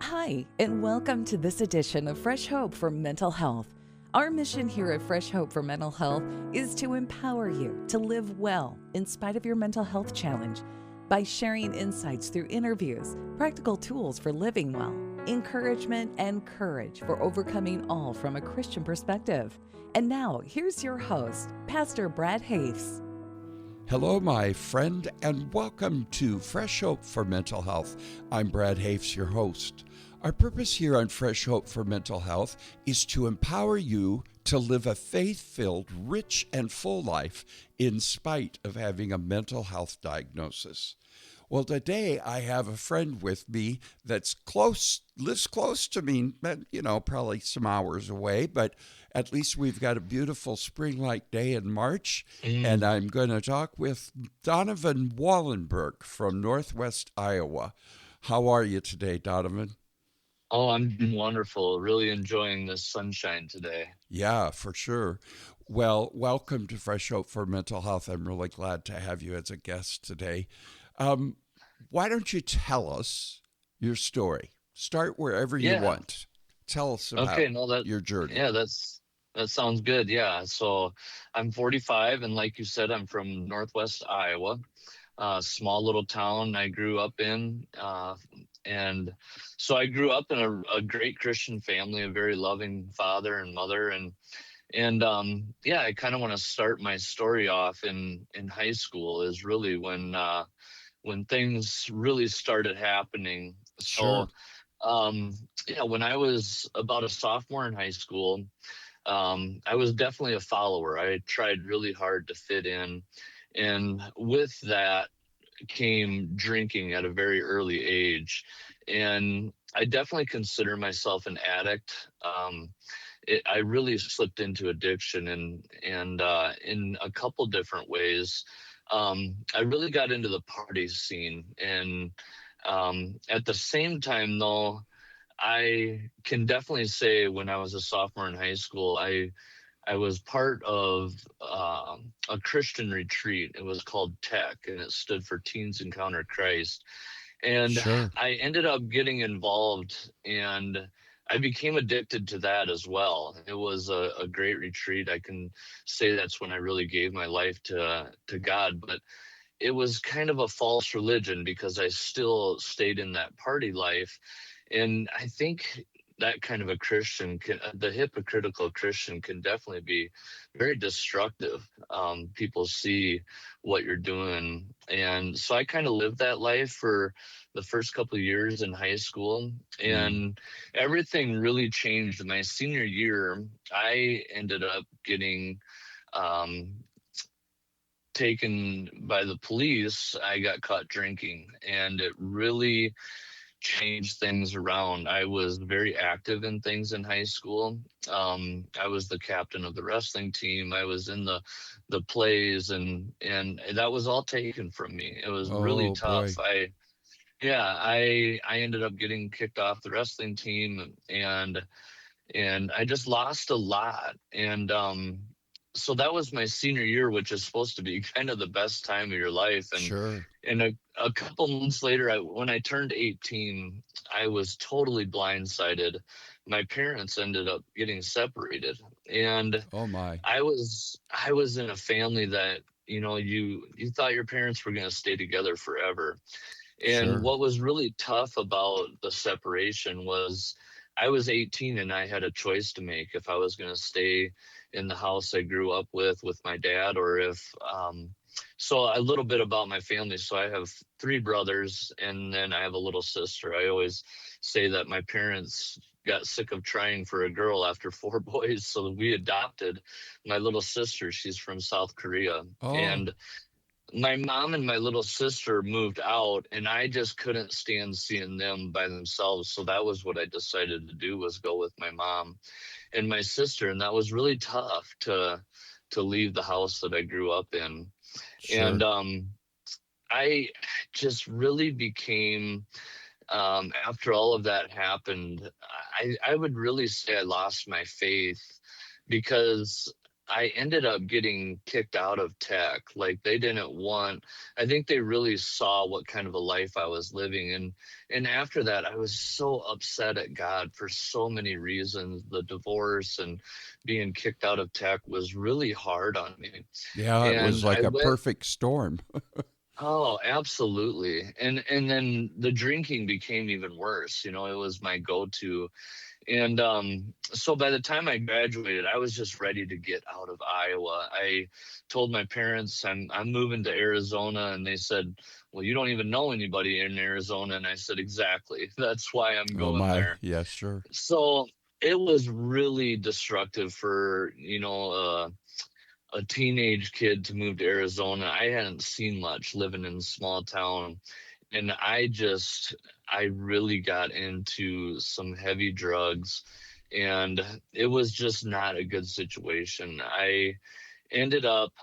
Hi, and welcome to this edition of Fresh Hope for Mental Health. Our mission here at Fresh Hope for Mental Health is to empower you to live well in spite of your mental health challenge by sharing insights through interviews, practical tools for living well, encouragement, and courage for overcoming all from a Christian perspective. And now, here's your host, Pastor Brad Hafes. Hello, my friend, and welcome to Fresh Hope for Mental Health. I'm Brad Hafes, your host. Our purpose here on Fresh Hope for Mental Health is to empower you to live a faith-filled, rich, and full life in spite of having a mental health diagnosis. Well, today I have a friend with me that's lives close to me, probably some hours away, but at least we've got a beautiful spring-like day in March, and I'm going to talk with Donavan Wallenburg from Northwest Iowa. How are you today, Donavan? Oh, I'm doing wonderful. Really enjoying this sunshine today. Yeah, for sure. Well, welcome to Fresh Hope for Mental Health. I'm really glad to have you as a guest today. Why don't you tell us your story? Start wherever you Yeah. want. Tell us about Okay. No, that, your journey. yeah, that sounds good. Yeah. So I'm 45, and like you said, I'm from Northwest Iowa, a small little town I grew up in. And so I grew up in a great Christian family, a very loving father and mother. And yeah, I kind of want to start my story off in high school is really when things really started happening. Sure. So, when I was about a sophomore in high school, I was definitely a follower. I tried really hard to fit in. And with that came drinking at a very early age. And I definitely consider myself an addict. I really slipped into addiction and in a couple different ways. I really got into the party scene, and at the same time, though, I can definitely say when I was a sophomore in high school, I was part of a Christian retreat. It was called TEC, and it stood for Teens Encounter Christ. And Sure. I ended up getting involved, and I became addicted to that as well. It was a great retreat. I can say that's when I really gave my life to God, but it was kind of a false religion because I still stayed in that party life. And I think that kind of a Christian the hypocritical Christian can definitely be very destructive. People see what you're doing. And so I kind of lived that life for the first couple of years in high school, Mm. and everything really changed. My senior year, I ended up getting um, taken by the police. I got caught drinking, and it really changed things around. I was very active in things in high school. I was the captain of the wrestling team. I was in the plays, and that was all taken from me. It was really Oh, tough. boy. I ended up getting kicked off the wrestling team, and I just lost a lot. And so that was my senior year, which is supposed to be kind of the best time of your life. Sure. And a couple months later, when I turned 18, I was totally blindsided. My parents ended up getting separated, and Oh, my. I was in a family that you thought your parents were going to stay together forever. And Sure. what was really tough about the separation was I was 18 and I had a choice to make if I was going to stay in the house I grew up with my dad, or if so a little bit about my family. So I have three brothers, and then I have a little sister. I always say that my parents got sick of trying for a girl after four boys, so we adopted my little sister. She's from South Korea. Oh, And my mom and my little sister moved out, and I just couldn't stand seeing them by themselves. So that was what I decided to do, was go with my mom and my sister. And that was really tough to leave the house that I grew up in. And sure. I just really became, after all of that happened, I would really say I lost my faith, because I ended up getting kicked out of tech. Like they didn't want, I think they really saw what kind of a life I was living. And after that, I was so upset at God for so many reasons. The divorce and being kicked out of tech was really hard on me. Yeah, it was And like I a went, perfect storm. oh, absolutely. And then the drinking became even worse. You know, it was my go-to. And so by the time I graduated, I was just ready to get out of Iowa. I told my parents I'm moving to Arizona, and they said, "Well, you don't even know anybody in Arizona." And I said, "Exactly. That's why I'm Oh going my, there." yes, sure. So it was really destructive for, a teenage kid to move to Arizona. I hadn't seen much living in a small town, and I really got into some heavy drugs, and it was just not a good situation. Ended up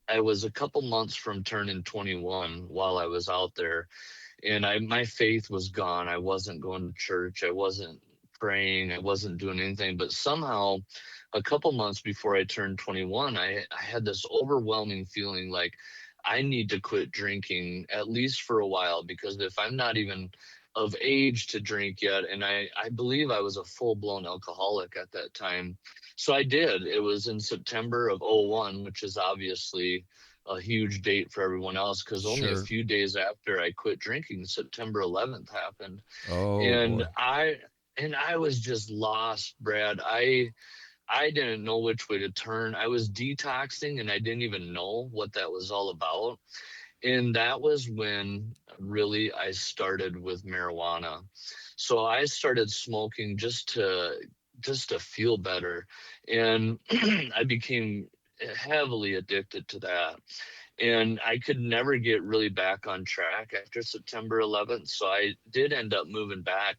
I was a couple months from turning 21 while I was out there, and I my faith was gone. I wasn't going to church. I wasn't praying. I wasn't doing anything. But somehow, a couple months before I turned 21, I had this overwhelming feeling like I need to quit drinking at least for a while, because if I'm not even of age to drink yet, and I believe I was a full blown alcoholic at that time. So I did. It was in September of '01, which is obviously a huge date for everyone else, because only a Sure. few days after I quit drinking, September 11th happened. Oh And boy. I was just lost, Brad. I didn't know which way to turn. I was detoxing and I didn't even know what that was all about. And that was when really I started with marijuana. So I started smoking just to feel better, and I became heavily addicted to that. And I could never get really back on track after September 11th. So I did end up moving back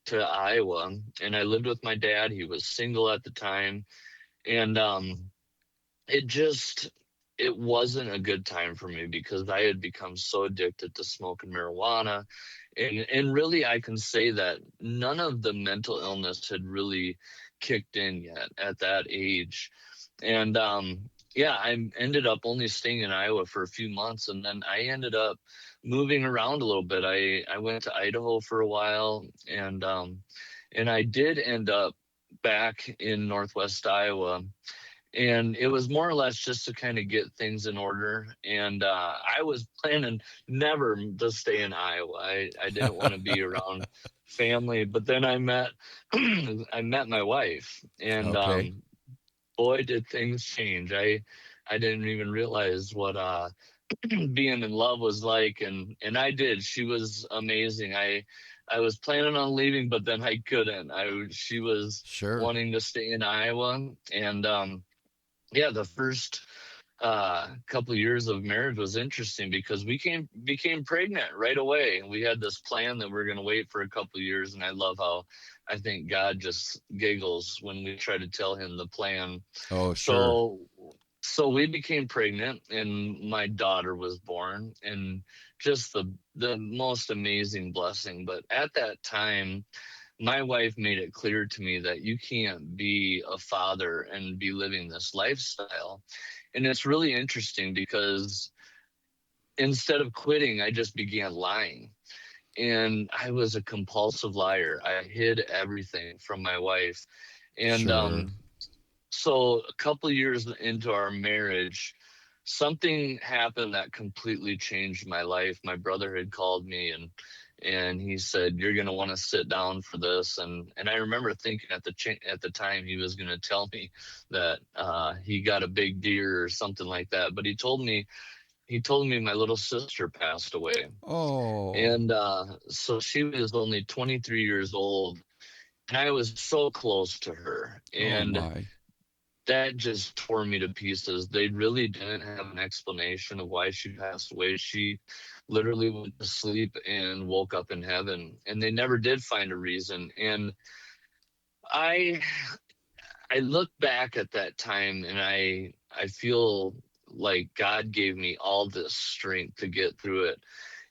to Iowa, and I lived with my dad. He was single at the time. And it just, it wasn't a good time for me because I had become so addicted to smoking marijuana. And really, I can say that none of the mental illness had really kicked in yet at that age. And yeah, I ended up only staying in Iowa for a few months, and then I ended up moving around a little bit. I went to Idaho for a while, and I did end up back in Northwest Iowa, and it was more or less just to kind of get things in order. And I was planning never to stay in Iowa. I didn't want to be around family, but then I met I met my wife, and Okay. boy, did things change. I didn't even realize what being in love was like, and I did. She was amazing. I was planning on leaving, but then I couldn't. She was Sure. wanting to stay in Iowa, and yeah, the first couple of years of marriage was interesting because we became pregnant right away. We had this plan that we are going to wait for a couple of years, and I love how I think God just giggles when we try to tell him the plan. Oh, sure. So so we became pregnant, and my daughter was born, and just the most amazing blessing. But at that time, my wife made it clear to me that you can't be a father and be living this lifestyle. And it's really interesting because instead of quitting, I just began lying. And I was a compulsive liar. I hid everything from my wife. And Sure. so a couple of years into our marriage, something happened that completely changed my life. My brother had called me, and he said, "You're going to want to sit down for this." And I remember thinking at the time he was going to tell me that he got a big deer or something like that. But he told me my little sister passed away. Oh. And so she was only 23 years old, and I was so close to her. Oh And my. that just tore me to pieces. They really didn't have an explanation of why she passed away. She literally went to sleep and woke up in heaven, and they never did find a reason. And I I look back at that time, and I feel like God gave me all this strength to get through it.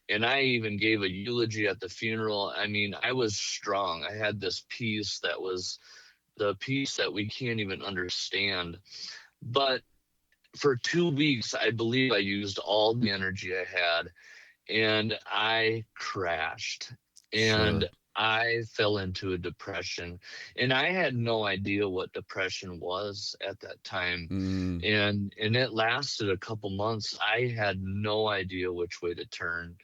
And I even gave a eulogy at the funeral. I mean, I was strong. I had this peace that was the peace that we can't even understand. But for 2 weeks, I believe I used all the energy I had, and I crashed, and Sure. I fell into a depression, and I had no idea what depression was at that time. Mm, And it lasted a couple months. I had no idea which way to turn.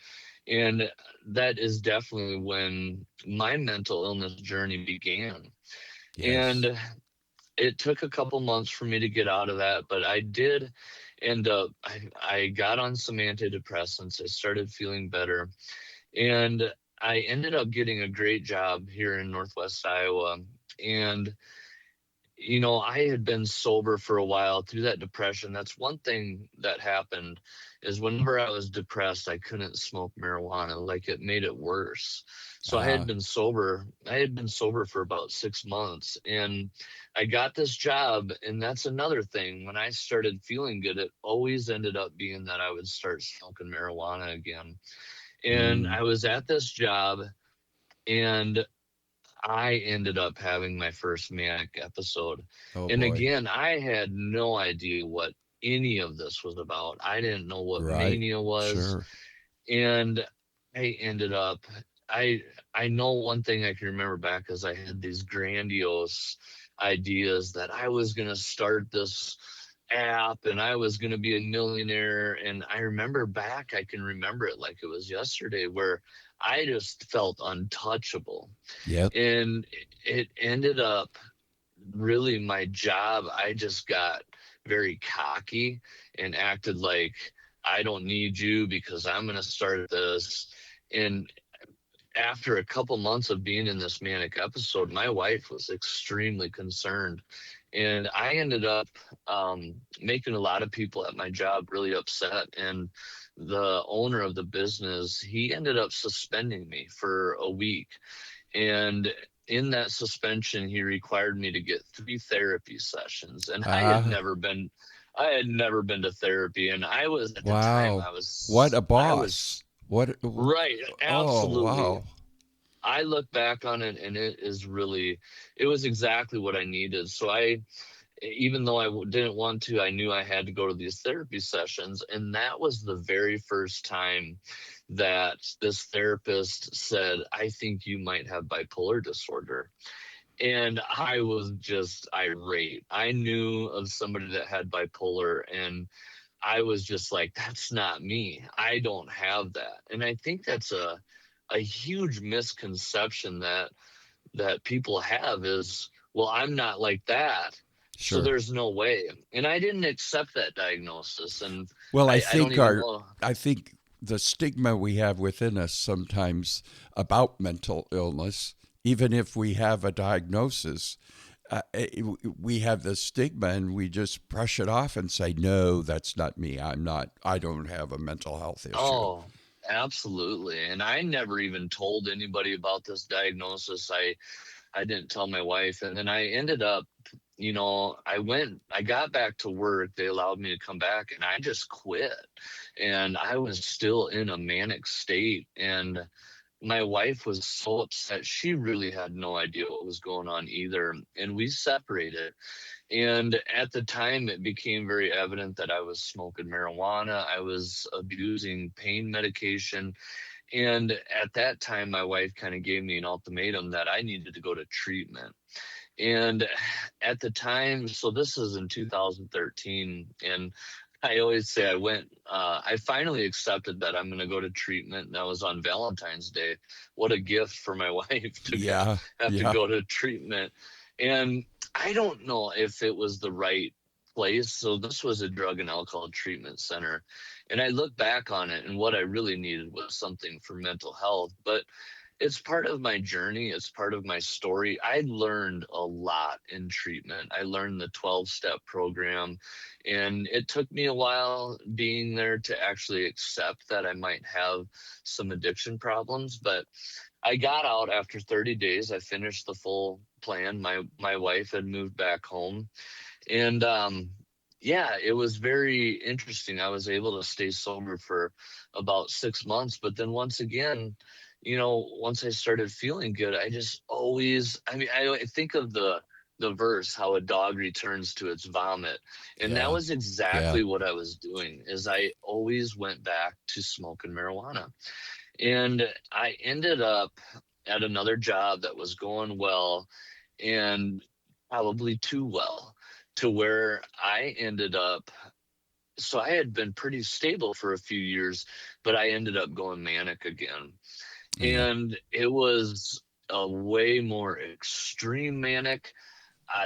And that is definitely when my mental illness journey began. yes. And it took a couple months for me to get out of that, but I did end up, I got on some antidepressants. I started feeling better, and I ended up getting a great job here in Northwest Iowa. And I had been sober for a while through that depression. That's one thing that happened, is whenever I was depressed, I couldn't smoke marijuana. Like, it made it worse. So I had Uh, been sober. I had been sober for about 6 months, and I got this job. And that's another thing. When I started feeling good, it always ended up being that I would start smoking marijuana again. And mm, I was at this job, and I ended up having my first manic episode. oh And boy. again, I had no idea what any of this was about. I didn't know what Right. mania was. Sure. And I ended up, I I know one thing I can remember back is I had these grandiose ideas that I was going to start this app and I was going to be a millionaire. And I remember back, I can remember it like it was yesterday, where I just felt untouchable. Yep. And it ended up, really, my job, I just got very cocky and acted like I don't need you because I'm going to start this. And after a couple months of being in this manic episode, my wife was extremely concerned. And I ended up making a lot of people at my job really upset. And the owner of the business, he ended up suspending me for a week. And in that suspension, he required me to get 3 therapy sessions. And Ah, I had never been to therapy. And I was, at the time, wow. What a I boss. was What? right. Oh, Absolutely. wow. I look back on it, and it was exactly what I needed. So even though didn't want to, I knew I had to go to these therapy sessions. And that was the very first time that this therapist said, I think you might have bipolar disorder. And I was just irate. I knew of somebody that had bipolar, and I was just like, that's not me. I don't have that. And I think that's a huge misconception that people have is, well, I'm not like that, so Sure. there's no way. And I didn't accept that diagnosis. And Well, I don't even know. I think the stigma we have within us sometimes about mental illness, even if we have a diagnosis, we have the stigma and we just brush it off and say, no, that's not me. I don't have a mental health issue. Oh, absolutely. And I never even told anybody about this diagnosis. I didn't tell my wife. And then I ended up, I got back to work. They allowed me to come back, and I just quit. And I was still in a manic state. And my wife was so upset. She really had no idea what was going on either. And we separated. And at the time, it became very evident that I was smoking marijuana. I was abusing pain medication. And at that time, my wife kind of gave me an ultimatum that I needed to go to treatment. And at the time, so this is in 2013, and I always say I finally accepted that I'm going to go to treatment. And that was on Valentine's Day. What a gift for my wife to Yeah. have to Yeah. go to treatment. And I don't know if it was the right place. So this was a drug and alcohol treatment center. And I look back on it, and what I really needed was something for mental health. But it's part of my journey. It's part of my story. I learned a lot in treatment. I learned the 12-step program, and it took me a while being there to actually accept that I might have some addiction problems. But I got out after 30 days. I finished the full plan. My wife had moved back home, and yeah, it was very interesting. I was able to stay sober for about 6 months, but then once again, once I started feeling good, I just always, I mean, I think of the verse, how a dog returns to its vomit. And that Yeah. was Yeah. exactly what I was doing, is I always went back to smoking marijuana. And I ended up at another job that was going well, and probably too well, to where I ended up, so I had been pretty stable for a few years, but I ended up going manic again. Yeah. And it was a way more extreme manic.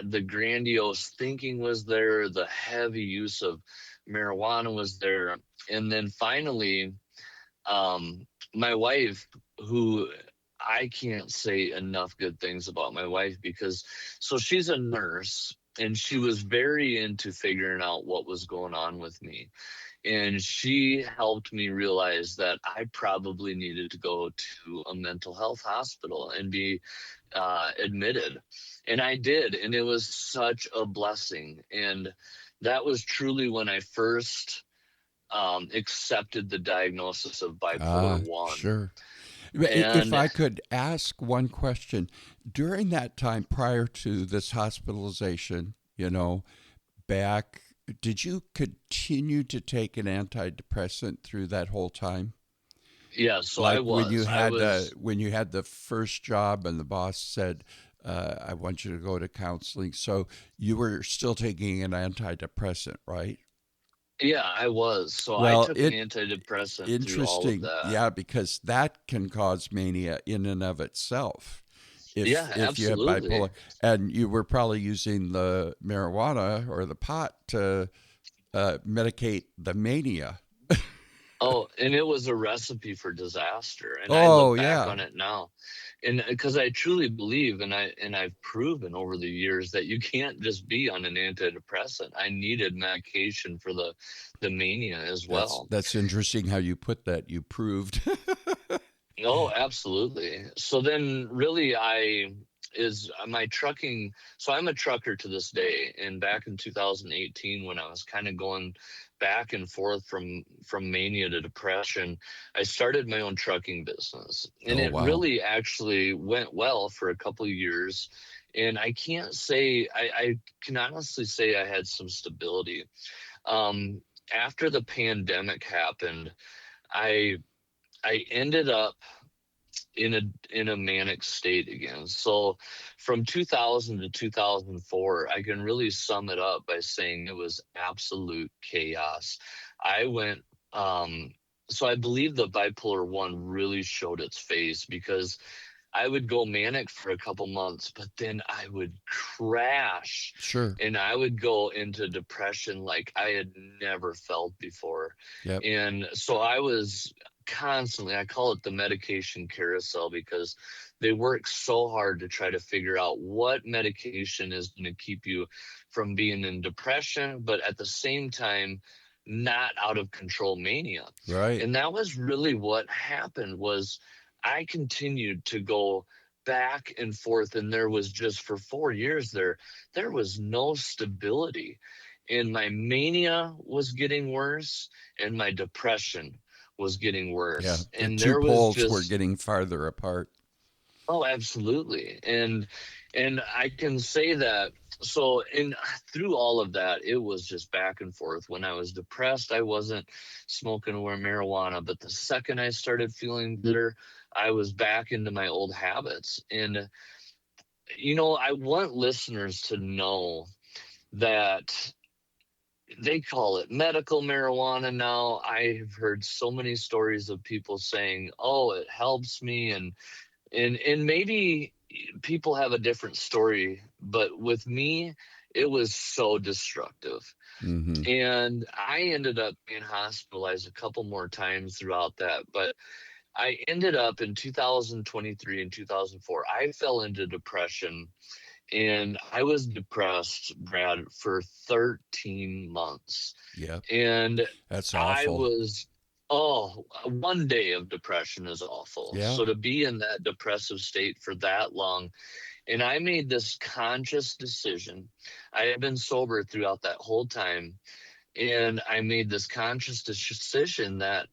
The grandiose thinking was there, the heavy use of marijuana was there. And then finally, my wife, who, I can't say enough good things about my wife, because so she's a nurse and she was very into figuring out what was going on with me. And she helped me realize that I probably needed to go to a mental health hospital and be admitted. And I did. And it was such a blessing. And that was truly when I first accepted the diagnosis of bipolar Ah, 1. sure. If And I could ask one question, during that time prior to this hospitalization, back, did you continue to take an antidepressant through that whole time? yeah, so Like when you I had was, the first job and the boss said, "I want you to go to counseling," so you were still taking an antidepressant, right? yeah, I was. So I Well, took an antidepressant through all of interesting, that. yeah, because that can cause mania in and of itself. If Yeah, you have absolutely. bipolar, and you were probably using the marijuana or the pot to medicate the mania. Oh, and it was a recipe for disaster. And I Oh look back yeah, on it now, and because I truly believe, and I've proven over the years that you can't just be on an antidepressant. I needed medication for the mania as well. that's interesting how you put that. You proved. Oh, absolutely. So then really I is my trucking, so I'm a trucker to this day. And back in 2018, when I was kind of going back and forth from mania to depression, I started my own trucking business. And Oh it wow, really actually went well for a couple of years. And I can't say, I can honestly say I had some stability. Um, After the pandemic happened, I I ended up in a manic state again. So from 2000 to 2004, I can really sum it up by saying it was absolute chaos. I went so I believe the bipolar 1 really showed its face, because I would go manic for a couple months, but then I would crash sure, and I would go into depression like I had never felt before. yep, And so I was constantly, I call it the medication carousel, because they work so hard to try to figure out what medication is going to keep you from being in depression, but at the same time, not out of control mania. right, And that was really what happened. Was I continued to go back and forth, and there was just, for 4 years there was no stability. And my mania was getting worse, and my depression was getting yeah. worse. The And two there was poles were just, getting farther apart. oh, absolutely. And I can say that, so in through all of that, it was just back and forth. When I was depressed, I wasn't smoking or marijuana, but the second I started feeling better, I was back into my old habits. And I want listeners to know that they call it medical marijuana now. I've heard so many stories of people saying, "Oh, it helps me," and maybe people have a different story, but with me, it was so destructive. Mm-hmm. And I ended up being hospitalized a couple more times throughout that. But I ended up in 2023 and 2004, I fell into depression, and I was depressed, Brad, for 13 months. Yep, And that's I awful. was, oh, one day of depression is awful. Yeah, So to be in that depressive state for that long, and I made this conscious decision. I had been sober throughout that whole time, and I made this conscious decision that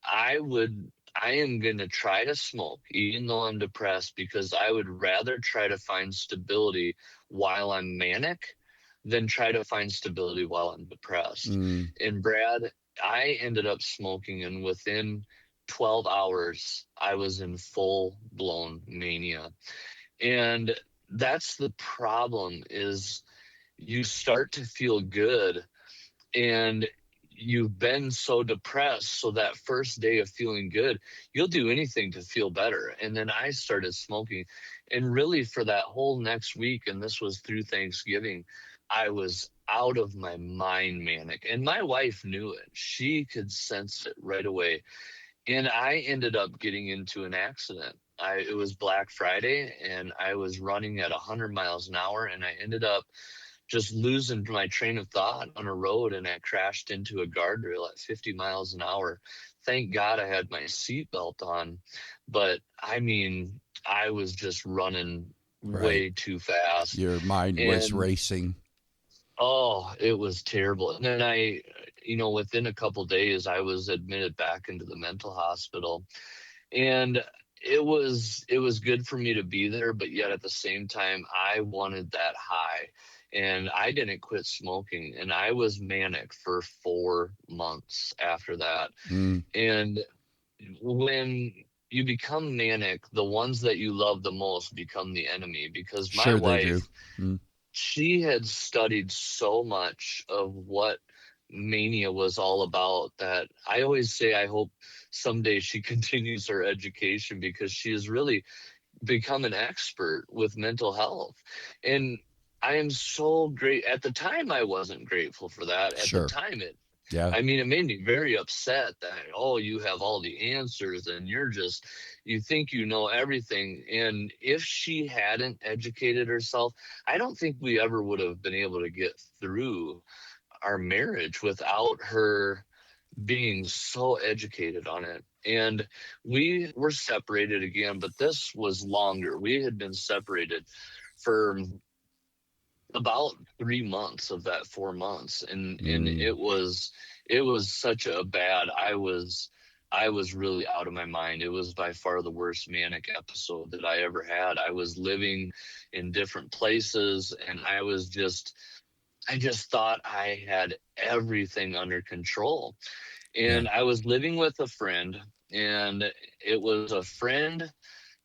I would I am going to try to smoke, even though I'm depressed, because I would rather try to find stability while I'm manic than try to find stability while I'm depressed. Mm. And Brad, I ended up smoking, and within 12 hours, I was in full blown mania. And that's the problem is you start to feel good and you've been so depressed, so that first day of feeling good, you'll do anything to feel better. And then I started smoking, and really for that whole next week, and this was through Thanksgiving, I was out of my mind manic, and my wife knew it. She could sense it right away. And I ended up getting into an accident. It was Black Friday, and I was running at 100 miles an hour, and I ended up just losing my train of thought on a road, and I crashed into a guardrail at 50 miles an hour. Thank God I had my seatbelt on, but I mean, I was just running Right. way too fast. Your mind was And racing. oh, it was terrible. And then within a couple days, I was admitted back into the mental hospital, and it was good for me to be there, but yet at the same time I wanted that high, and I didn't quit smoking, and I was manic for 4 months after that. Mm. And when you become manic, the ones that you love the most become the enemy, because my Sure they do. wife, Mm. she had studied so much of what mania was all about that I always say I hope someday she continues her education, because she has really become an expert with mental health. And I am so great. At the time, I wasn't grateful for that. At the Sure. time, Yeah. I mean, it made me very upset that, oh, you have all the answers and you think you know everything. And if she hadn't educated herself, I don't think we ever would have been able to get through our marriage without her being so educated on it. And we were separated again, but this was longer. We had been separated for about 3 months of that 4 months, and Mm. it was such a bad. I was really out of my mind. It was by far the worst manic episode that I ever had. I was living in different places, and I just thought I had everything under control. Yeah. And I was living with a friend, and it was a friend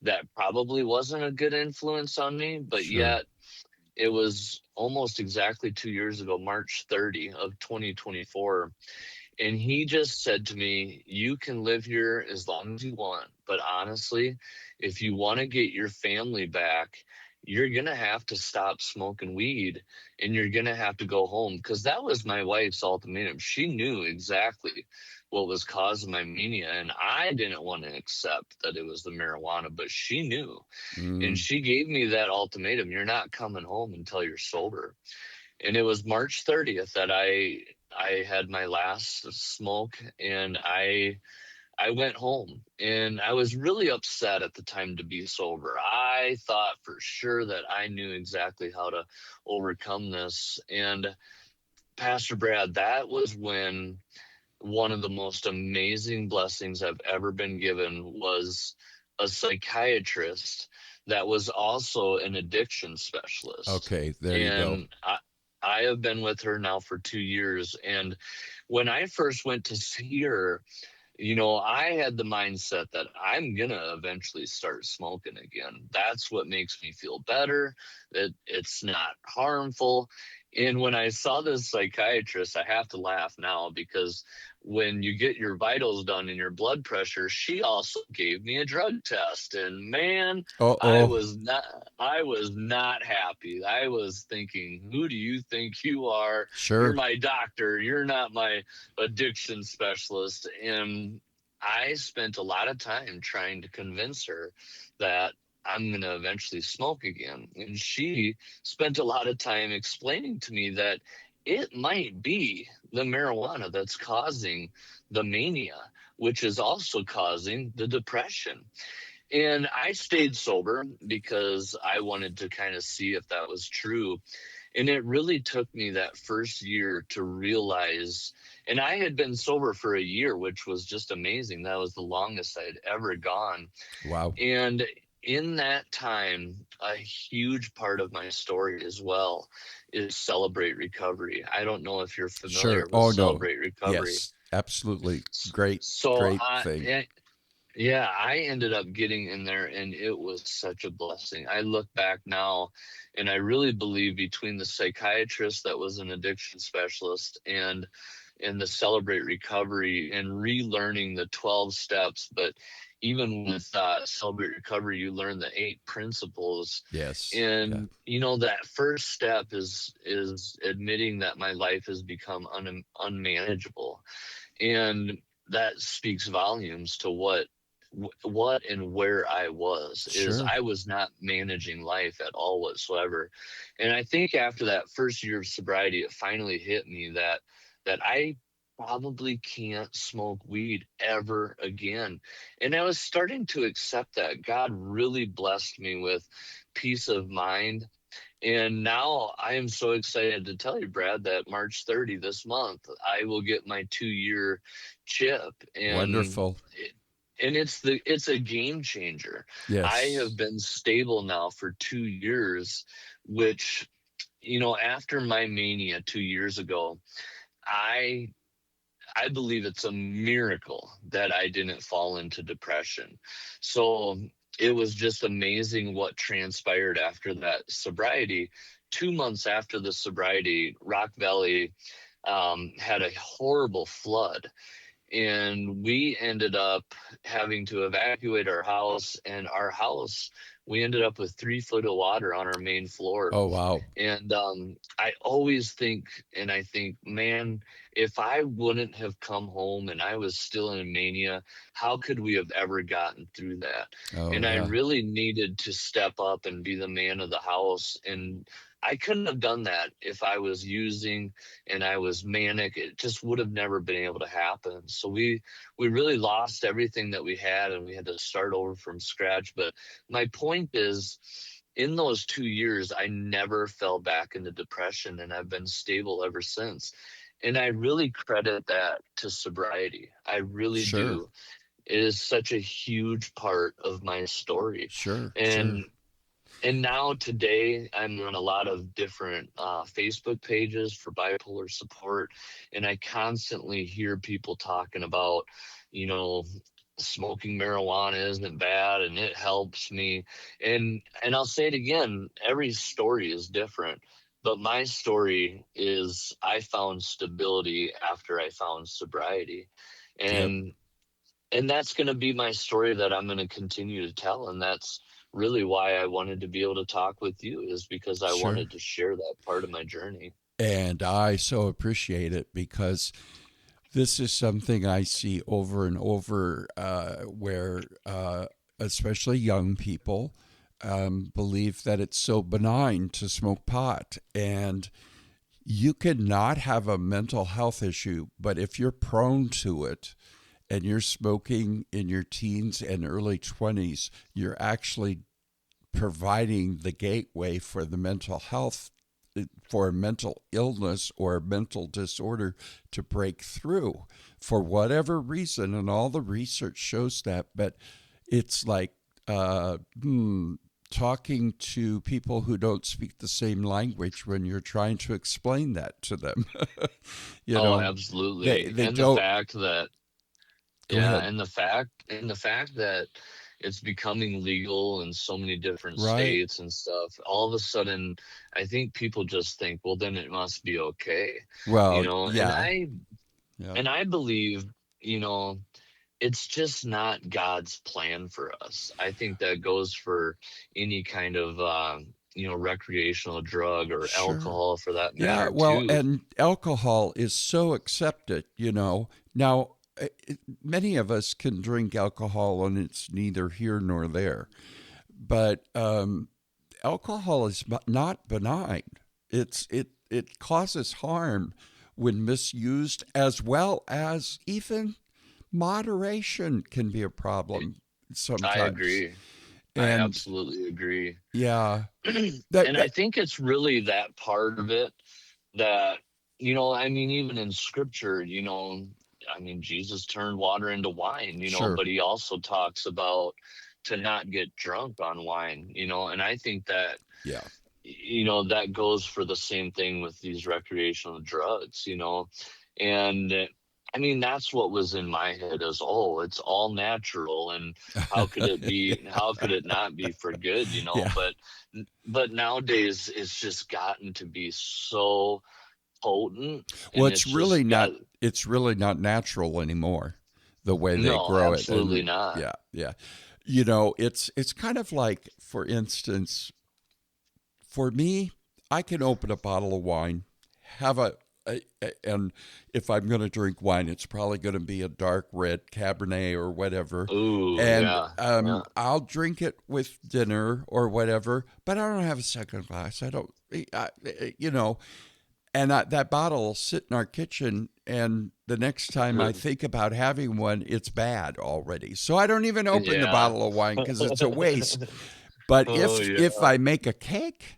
that probably wasn't a good influence on me, but Sure. yet it was almost exactly 2 years ago, March 30 of 2024. And he just said to me, you can live here as long as you want, but honestly, if you want to get your family back, you're going to have to stop smoking weed, and you're going to have to go home. Because that was my wife's ultimatum. She knew exactly what was causing my mania, and I didn't want to accept that it was the marijuana, but she knew. And Mm. she gave me that ultimatum: you're not coming home until you're sober. And it was March 30th that I had my last smoke, and I went home, and I was really upset at the time to be sober. I thought for sure that I knew exactly how to overcome this. And Pastor Brad, that was when one of the most amazing blessings I've ever been given was a psychiatrist that was also an addiction specialist. Okay, there you go. And I have been with her now for 2 years. And when I first went to see her, I had the mindset that I'm going to eventually start smoking again. That's what makes me feel better, that it's not harmful. And when I saw this psychiatrist, I have to laugh now, because when you get your vitals done and your blood pressure, she also gave me a drug test. And man, I Uh-oh. was not I was not happy. I was thinking, who do you think you are? You're Sure. my doctor. You're not my addiction specialist. And I spent a lot of time trying to convince her that I'm going to eventually smoke again. And she spent a lot of time explaining to me that it might be the marijuana that's causing the mania, which is also causing the depression. And I stayed sober because I wanted to kind of see if that was true. And it really took me that first year to realize, and I had been sober for a year, which was just amazing. That was the longest I'd ever gone. Wow. And in that time, a huge part of my story as well is Celebrate Recovery. I don't know if you're Sure. familiar with Oh, no. Celebrate Recovery. Yes, absolutely. Great, So great thing. yeah, I ended up getting in there and it was such a blessing. I look back now and I really believe between the psychiatrist that was an addiction specialist and the Celebrate Recovery and relearning the 12 steps, but even with Celebrate Recovery, you learn the 8 principles. Yes. Yeah. And that first step is admitting that my life has become unmanageable, and that speaks volumes to what and where I was. Is Sure. I was not managing life at all whatsoever. And I think after that first year of sobriety, it finally hit me that I probably can't smoke weed ever again. And I was starting to accept that. God really blessed me with peace of mind. And now I am so excited to tell you, Brad, that March 30 this month, I will get my 2-year chip. Wonderful. And it's a game changer. I have Yes. been stable now for 2 years, which, after my mania 2 years ago, I I believe it's a miracle that I didn't fall into depression. So it was just amazing what transpired after that sobriety. 2 months after the sobriety, Rock Valley had a horrible flood, and we ended up having to evacuate our house. And our house, we ended up with 3 foot of water on our main floor. Oh, wow. And I always think, and I think, man, if I wouldn't have come home and I was still in mania, how could we have ever gotten through that? Oh, And I yeah. really needed to step up and be the man of the house. And I couldn't have done that if I was using and I was manic. It just would have never been able to happen. So we really lost everything that we had, and we had to start over from scratch. But my point is, in those 2 years, I never fell back into depression, and I've been stable ever since. And I really credit that to sobriety. I really Sure. do. It is such a huge part of my story. Sure. Sure. And now today, I'm on a lot of different Facebook pages for bipolar support, and I constantly hear people talking about, you know, smoking marijuana isn't bad and it helps me. And I'll say it again, every story is different. But my story is I found stability after I found sobriety. Yep. And that's going to be my story that I'm going to continue to tell. And that's really why I wanted to be able to talk with you, is because I Sure. wanted to share that part of my journey. And I so appreciate it because this is something I see over and over where especially young people believe that it's so benign to smoke pot. And you could not have a mental health issue, but if you're prone to it and you're smoking in your teens and early 20s, you're actually providing the gateway for the mental health, for a mental illness or a mental disorder to break through for whatever reason. And all the research shows that. But it's like talking to people who don't speak the same language when you're trying to explain that to them. you Oh, know, absolutely. they And the don't. fact that, Go yeah, ahead. and the fact that it's becoming legal in so many different Right. states and stuff, all of a sudden, I think people just think, well, then it must be okay, Well, and yeah. Yeah. I believe, you know, it's just not God's plan for us. I think that goes for any kind of recreational drug or Sure. alcohol for that Yeah, matter well, too. and alcohol is so accepted. Now, many of us can drink alcohol and it's neither here nor there. But alcohol is not benign. It causes harm when misused, as well as even moderation can be a problem I sometimes. agree. I And absolutely agree. yeah, that And I that think it's really that part of it that, I mean, even in scripture, I mean, Jesus turned water into wine, sure. but he also talks about to not get drunk on wine, and I think that, Yeah. that goes for the same thing with these recreational drugs, and I mean, that's what was in my head is, oh, it's all natural. And how could it not be for good, Yeah. but nowadays it's just gotten to be so potent, Well, and it's just got, it's really not natural anymore, the way they no, grow it. absolutely And not. yeah, yeah. It's kind of like, for instance, for me, I can open a bottle of wine, have and if I'm going to drink wine, it's probably going to be a dark red Cabernet or whatever. Ooh, And yeah, yeah. I'll drink it with dinner or whatever, but I don't have a second glass. I don't, you know, and that bottle will sit in our kitchen, and the next time I think about having one, it's bad already. So I don't even open the Yeah. bottle of wine because it's a waste. But Oh if yeah. I make a cake,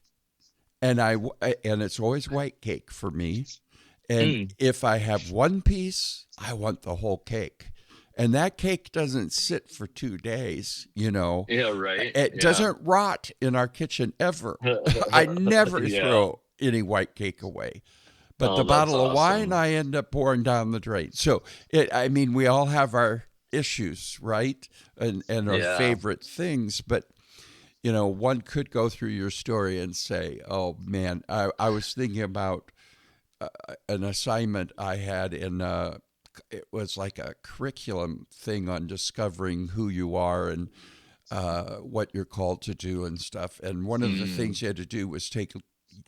and and it's always white cake for me, and Mm, if I have one piece, I want the whole cake. And that cake doesn't sit for 2 days, you know. yeah, right, It yeah. doesn't rot in our kitchen ever. I never Yeah. throw any white cake away. But the Oh, that's bottle of wine, awesome. I end up pouring down the drain. So I mean, we all have our issues, right? And our Yeah. favorite things. But, one could go through your story and say, oh man, I was thinking about an assignment I had it was like a curriculum thing on discovering who you are and what you're called to do and stuff. And one of the Mm. things you had to do was take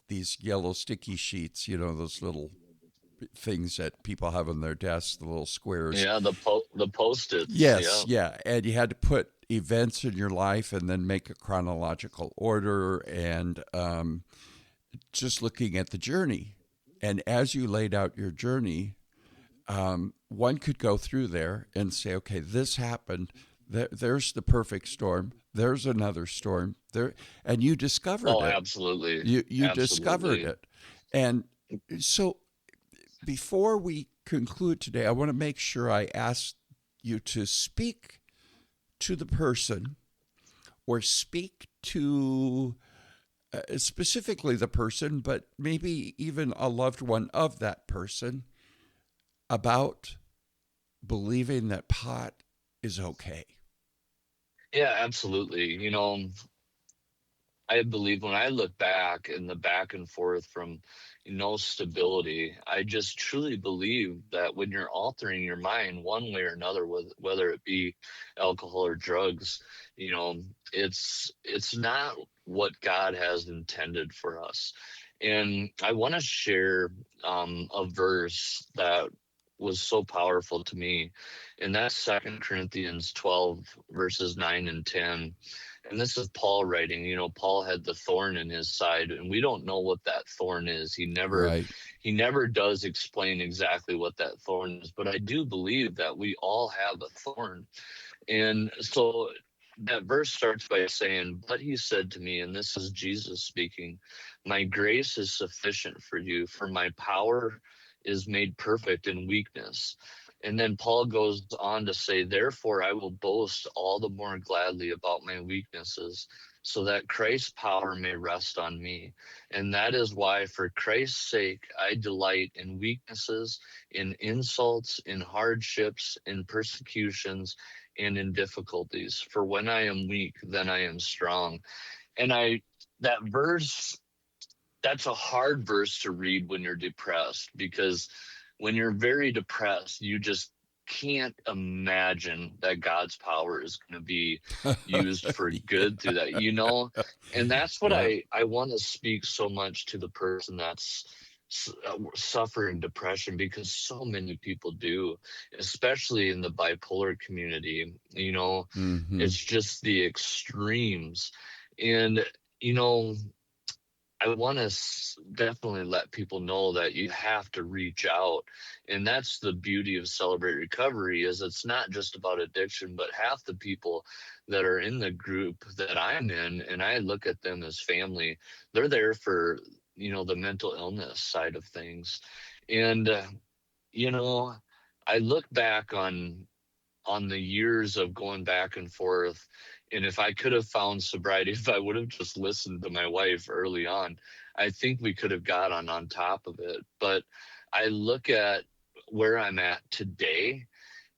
these yellow sticky sheets, those little things that people have on their desks, the little squares. Yeah, the Post-its. Yes, Yeah. yeah. And you had to put events in your life and then make a chronological order and just looking at the journey. And as you laid out your journey, one could go through there and say, okay, this happened. There's the perfect storm. There's another storm there, and you discovered Oh, it. absolutely. You discovered Absolutely. it, and so before we conclude today, I want to make sure I ask you to speak to the person or speak to specifically the person, but maybe even a loved one of that person about believing that pot is okay. Yeah, absolutely. I believe when I look back and the back and forth from no stability, I just truly believe that when you're altering your mind one way or another, whether it be alcohol or drugs, you know, it's not what God has intended for us. And I want to share a verse that was so powerful to me, and that's Second Corinthians 12 verses 9 and 10. And this is Paul writing. Paul had the thorn in his side, and we don't know what that thorn is. Right. He never does explain exactly what that thorn is, but I do believe that we all have a thorn. And so that verse starts by saying, "But he said to me," and this is Jesus speaking, "My grace is sufficient for you, for my power is made perfect in weakness." And then Paul goes on to say, "Therefore, I will boast all the more gladly about my weaknesses, so that Christ's power may rest on me. And that is why, for Christ's sake, I delight in weaknesses, in insults, in hardships, in persecutions, and in difficulties. For when I am weak, then I am strong." And that verse, that's a hard verse to read when you're depressed, because when you're very depressed, you just can't imagine that God's power is going to be used for good through that, and that's what Yeah. I want to speak so much to the person that's suffering depression, because so many people do, especially in the bipolar community. Mm-hmm. It's just the extremes. And you know I want to definitely let people know that you have to reach out. And that's the beauty of Celebrate Recovery, is it's not just about addiction, but half the people that are in the group that I'm in, and I look at them as family, they're there for, the mental illness side of things. And, you know, I look back on the years of going back and forth. And if I could have found sobriety, if I would have just listened to my wife early on, I think we could have got on top of it. But I look at where I'm at today,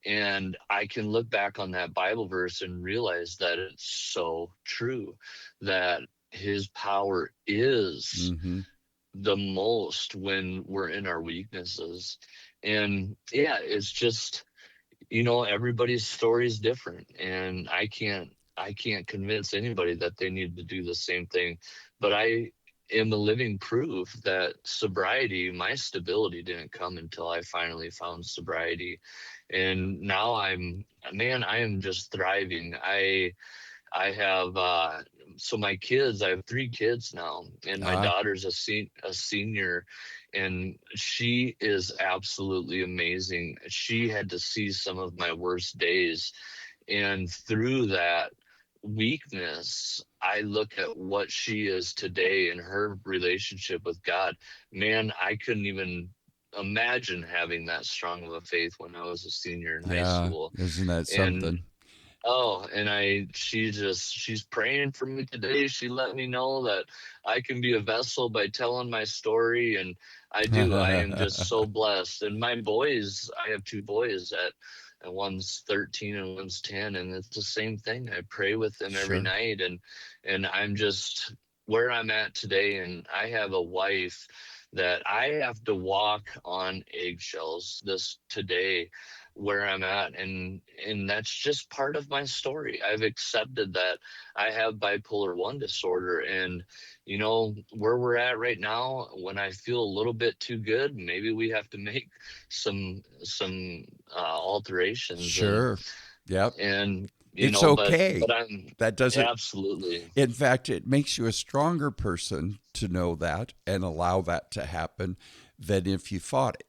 and I can look back on that Bible verse and realize that it's so true, that his power is Mm-hmm. the most when we're in our weaknesses. And yeah, it's just, everybody's story is different, and I can't convince anybody that they need to do the same thing. But I am a living proof that sobriety, my stability didn't come until I finally found sobriety. And now I am just thriving. I have so my kids, I have 3 kids now, and my Ah, daughter's a senior, and she is absolutely amazing. She had to see some of my worst days, and through that weakness, I look at what she is today and her relationship with God. Man, I couldn't even imagine having that strong of a faith when I was a senior in high yeah. school. Isn't that And something? oh, and she's praying for me today. She let me know that I can be a vessel by telling my story. And I do. I am just so blessed. And my boys, I have 2 boys and one's 13 and one's 10. And it's the same thing. I pray with them every Sure. night. And I'm just where I'm at today. And I have a wife that I have to walk on eggshells this today where I'm at, and that's just part of my story. I've accepted that I have bipolar I disorder, and where we're at right now, when I feel a little bit too good, maybe we have to make some alterations, and Sure. Yep. and It's but okay. I'm That doesn't, absolutely. in fact, it makes you a stronger person to know that and allow that to happen than if you fought it,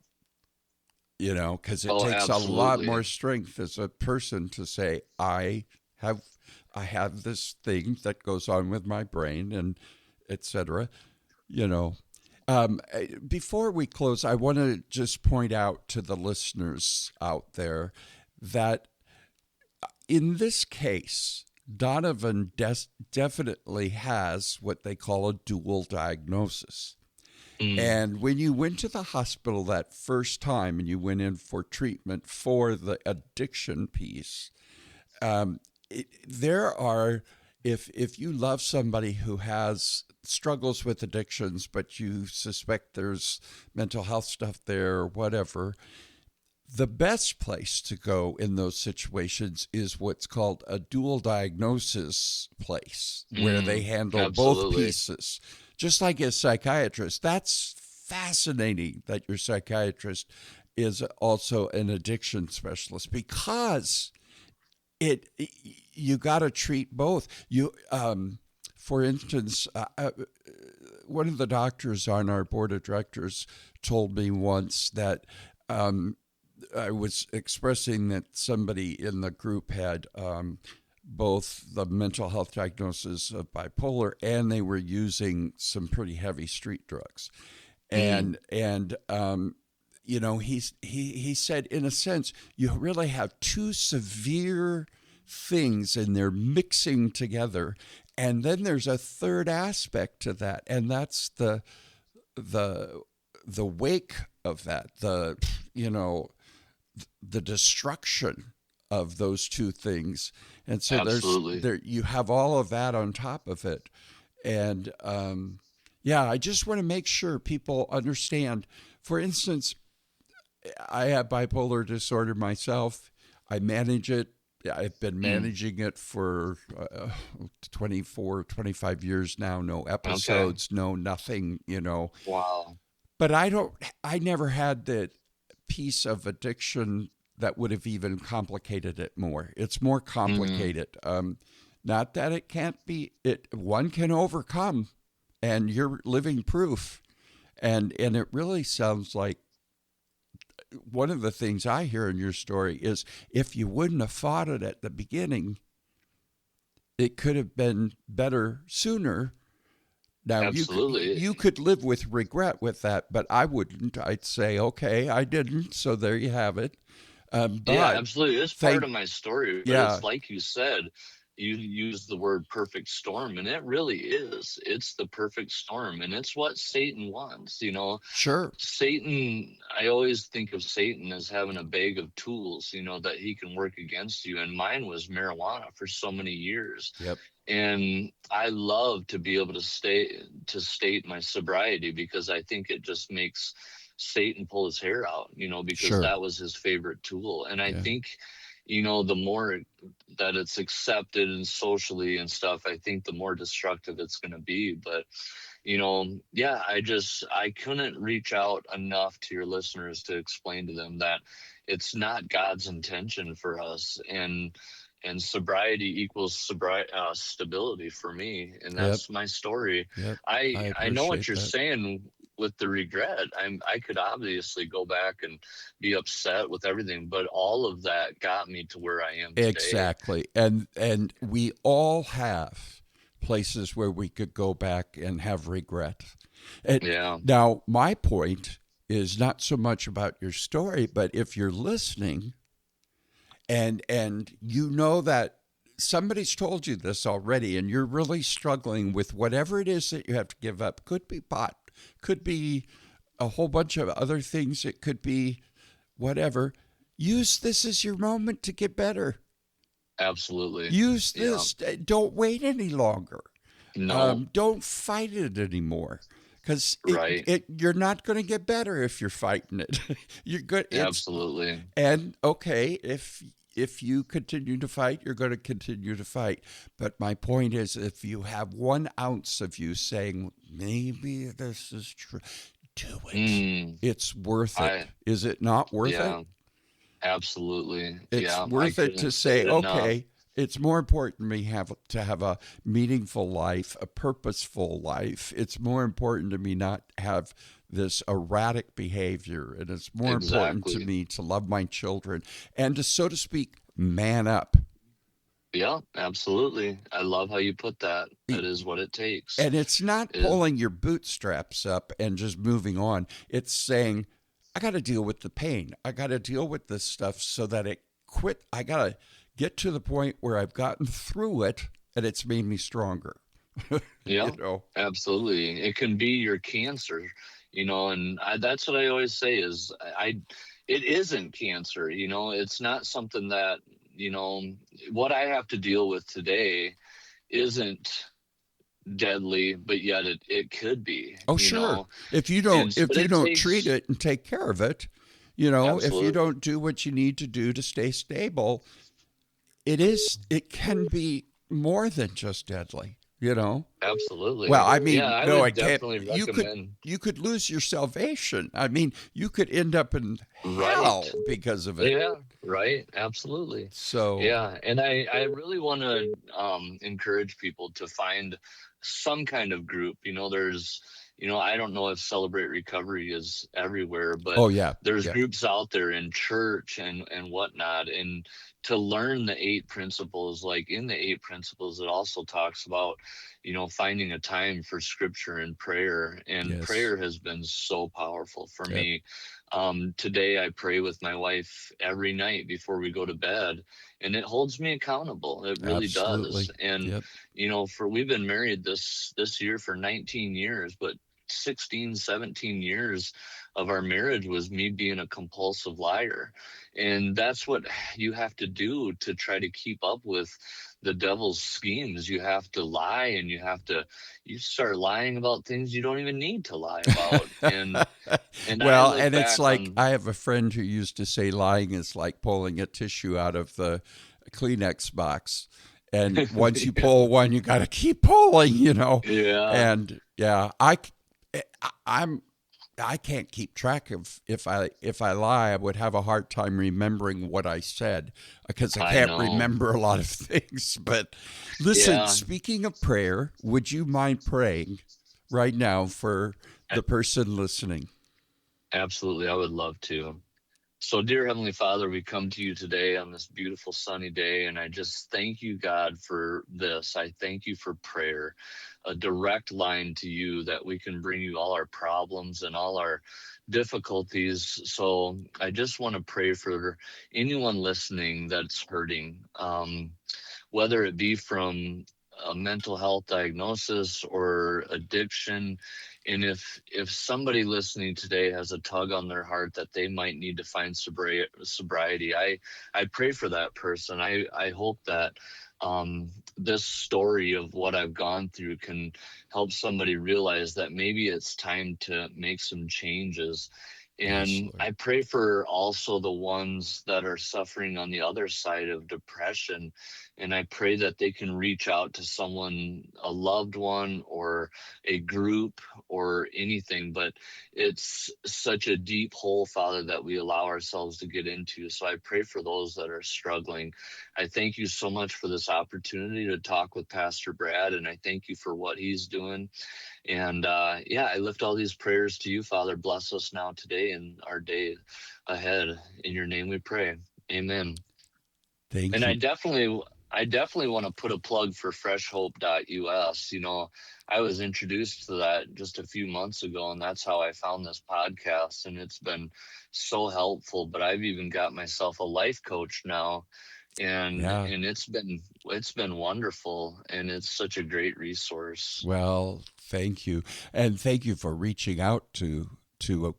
because it Oh, takes a lot absolutely. more strength as a person to say, have, I have this thing that goes on with my brain and etc. You know, before we close, I want to just point out to the listeners out there that in this case, Donovan definitely has what they call a dual diagnosis. Mm, And when you went to the hospital that first time and you went in for treatment for the addiction piece, um, there are, if you love somebody who has struggles with addictions, but you suspect there's mental health stuff there or whatever, the best place to go in those situations is what's called a dual diagnosis place where they handle both absolutely. pieces. Just like a psychiatrist. That's fascinating that your psychiatrist is also an addiction specialist because it you got to treat both. For instance, one of the doctors on our board of directors told me once that I was expressing that somebody in the group had both the mental health diagnosis of bipolar and they were using some pretty heavy street drugs. Mm, He said, in a sense, you really have two severe things and they're mixing together. And then there's a third aspect to that, and that's the the wake of that, you know the destruction of those two things. And so absolutely. you have all of that on top of it. And yeah, I just want to make sure people understand. For instance, I have bipolar disorder myself. I manage it. I've been Mm, managing it for 24, 25 years now. No okay. episodes, no nothing. Wow. But I never had the piece of addiction that would have even complicated it more. It's more Mm, complicated. Not that it can't be, one can overcome and you're living proof. And it really sounds like one of the things I hear in your story is if you wouldn't have fought it at the beginning, it could have been better sooner. Now, Absolutely. you could live with regret with that, but I wouldn't. I'd say, okay, I didn't, so there you have it. Yeah, absolutely. It's part of my story, but yeah, it's like you said, you use the word perfect storm, and it really is. It's the perfect storm, and it's what Satan wants. sure, Satan, I always think of Satan as having a bag of tools, that he can work against you. And mine was marijuana for so many years. yep, And I love to be able to state my sobriety, because I think it just makes Satan pull his hair out, because sure, that was his favorite tool. And I yeah, think, the more that it's accepted and socially and stuff, I think the more destructive it's going to be. But, yeah, I couldn't reach out enough to your listeners to explain to them that it's not God's intention for us. And sobriety equals stability for me, and yep, that's my story. yep. I I know what appreciate you're that. saying with the regret. I could obviously go back and be upset with everything, but all of that got me to where I am today. Exactly. And we all have places where we could go back and have regret. Yeah, Now, my point is not so much about your story, but if you're listening and you know that somebody's told you this already and you're really struggling with whatever it is that you have to give up, could be pot, could be a whole bunch of other things, it could be whatever. Use this as your moment to get better. absolutely. Use Yeah, this. Don't wait any longer. no, Don't fight it anymore, because right. you're not going to get better if you're fighting it. You're good. Absolutely. And okay, if you continue to fight, you're going to continue to fight. But my point is, if you have 1 ounce of you saying maybe this is true, do it. Mm, It's worth it. I, Is it not worth it? yeah, absolutely. It's Yeah, I worth it to couldn't say say, it enough. okay, it's more important to have a meaningful life, a purposeful life. It's more important to me not have this erratic behavior, and it's more important to Exactly. me to love my children and to, so to speak, man up. Yeah, absolutely. I love how you put that. E- That is what it takes. And it's not It, pulling your bootstraps up and just moving on. It's saying, I got to deal with the pain. I got to deal with this stuff so that it quit. I got to get to the point where I've gotten through it and it's made me stronger. yeah, you know? absolutely. It can be your cancer, and that's what I always say is it isn't cancer, it's not something that, you know, what I have to deal with today isn't deadly, but yet it could be, Oh, sure. but If you it don't treat takes, it and take care of it, if you absolutely. don't do what you need to do to stay stable, it can be more than just deadly, Well, Absolutely. I Yeah, mean, I no, would it can't. definitely You could recommend. you could lose your salvation. I mean, you could end up in Right. hell because of it. Yeah, right. Absolutely. So, Yeah, and I really want to encourage people to find some kind of group. I don't know if Celebrate Recovery is everywhere, but oh yeah, there's yeah, groups out there in church and whatnot, and to learn the 8 principles. Like in the 8 principles, it also talks about finding a time for scripture and prayer, and yes, prayer has been so powerful for yep, me. Today I pray with my wife every night before we go to bed, and it holds me accountable. It really does. absolutely, And yep, for we've been married this year for 19 years, but 16, 17 years of our marriage was me being a compulsive liar. And that's what you have to do to try to keep up with the devil's schemes. You have to lie, and you start lying about things you don't even need to lie about. And I well, look and it's back like on, I have a friend who used to say lying is like pulling a tissue out of the Kleenex box. And once you pull one, you got to keep pulling. yeah, And yeah, I'm I can't keep track of if I lie, I would have a hard time remembering what I said because I I can't know. remember a lot of things. But listen, Yeah, speaking of prayer, would you mind praying right now for the person listening. Absolutely. I would love to. So, dear Heavenly Father, we come to you today on this beautiful sunny day, and I just thank you, God, for this. I thank you for prayer, a direct line to you that we can bring you all our problems and all our difficulties. So, I just want to pray for anyone listening that's hurting, whether it be from a mental health diagnosis or addiction. And if somebody listening today has a tug on their heart that they might need to find sobriety, I pray for that person. I hope that this story of what I've gone through can help somebody realize that maybe it's time to make some changes. Yes, And Lord. I pray for also the ones that are suffering on the other side of depression. And I pray that they can reach out to someone, a loved one or a group or anything. But it's such a deep hole, Father, that we allow ourselves to get into. So I pray for those that are struggling. I thank you so much for this opportunity to talk with Pastor Brad. And I thank you for what he's doing. And I lift all these prayers to you, Father. Bless us now today and our day ahead. In your name we pray. Amen. Thank And you. I definitely want to put a plug for freshhope.us. I was introduced to that just a few months ago, and that's how I found this podcast. And it's been so helpful. But I've even got myself a life coach now. And Yeah. it's been wonderful, and it's such a great resource. Well, thank you. And thank you for reaching out to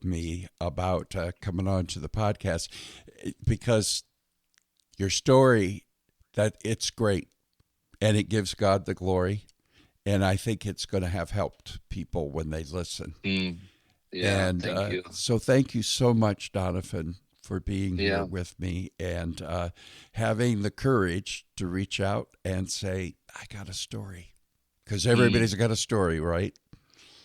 me about coming on to the podcast, because your story, that it's great and it gives God the glory. And I think it's going to have helped people when they listen. Yeah, And thank you. so thank you so much, Donavan, for being here Yeah. with me and having the courage to reach out and say, I got a story. Because everybody's got a story, right?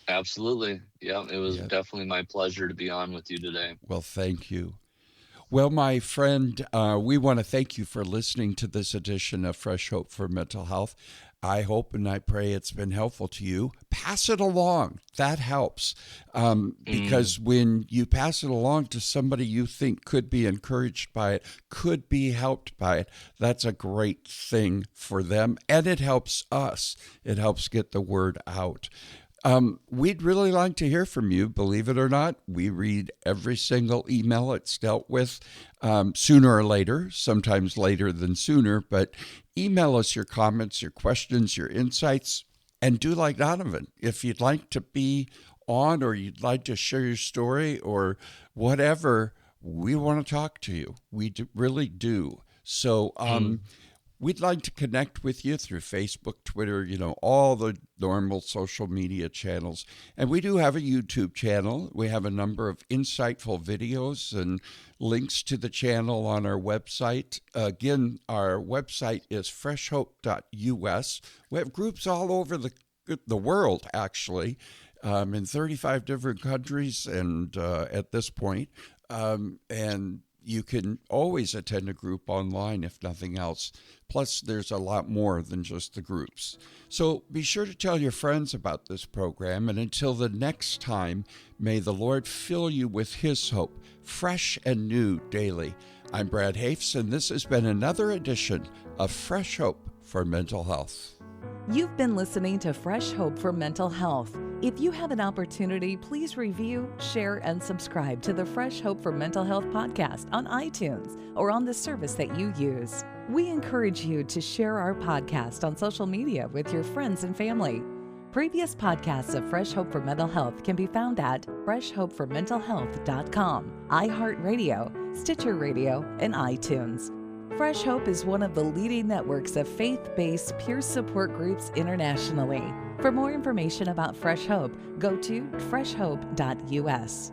Absolutely. Yeah, it was Yeah. definitely my pleasure to be on with you today. Well, thank you. Well, my friend, we want to thank you for listening to this edition of Fresh Hope for Mental Health. I hope and I pray it's been helpful to you. Pass it along. That helps. Because when you pass it along to somebody you think could be encouraged by it, could be helped by it, that's a great thing for them. And it helps us. It helps get the word out. We'd really like to hear from you. Believe it or not, we read every single email it's dealt with, sooner or later, sometimes later than sooner, but email us your comments, your questions, your insights, and do like Donavan. If you'd like to be on or you'd like to share your story or whatever, we want to talk to you. We really do. So, we'd like to connect with you through Facebook, Twitter, all the normal social media channels. And we do have a YouTube channel. We have a number of insightful videos and links to the channel on our website. Again, our website is freshhope.us. We have groups all over the world, actually, in 35 different countries and at this point. And you can always attend a group online, if nothing else. Plus, there's a lot more than just the groups. So be sure to tell your friends about this program. And until the next time, may the Lord fill you with His hope, fresh and new daily. I'm Brad Hafes, and this has been another edition of Fresh Hope for Mental Health. You've been listening to Fresh Hope for Mental Health. If you have an opportunity, please review, share, and subscribe to the Fresh Hope for Mental Health podcast on iTunes or on the service that you use. We encourage you to share our podcast on social media with your friends and family. Previous podcasts of Fresh Hope for Mental Health can be found at freshhopeformentalhealth.com, iHeartRadio, Stitcher Radio, and iTunes. Fresh Hope is one of the leading networks of faith-based peer support groups internationally. For more information about Fresh Hope, go to freshhope.us.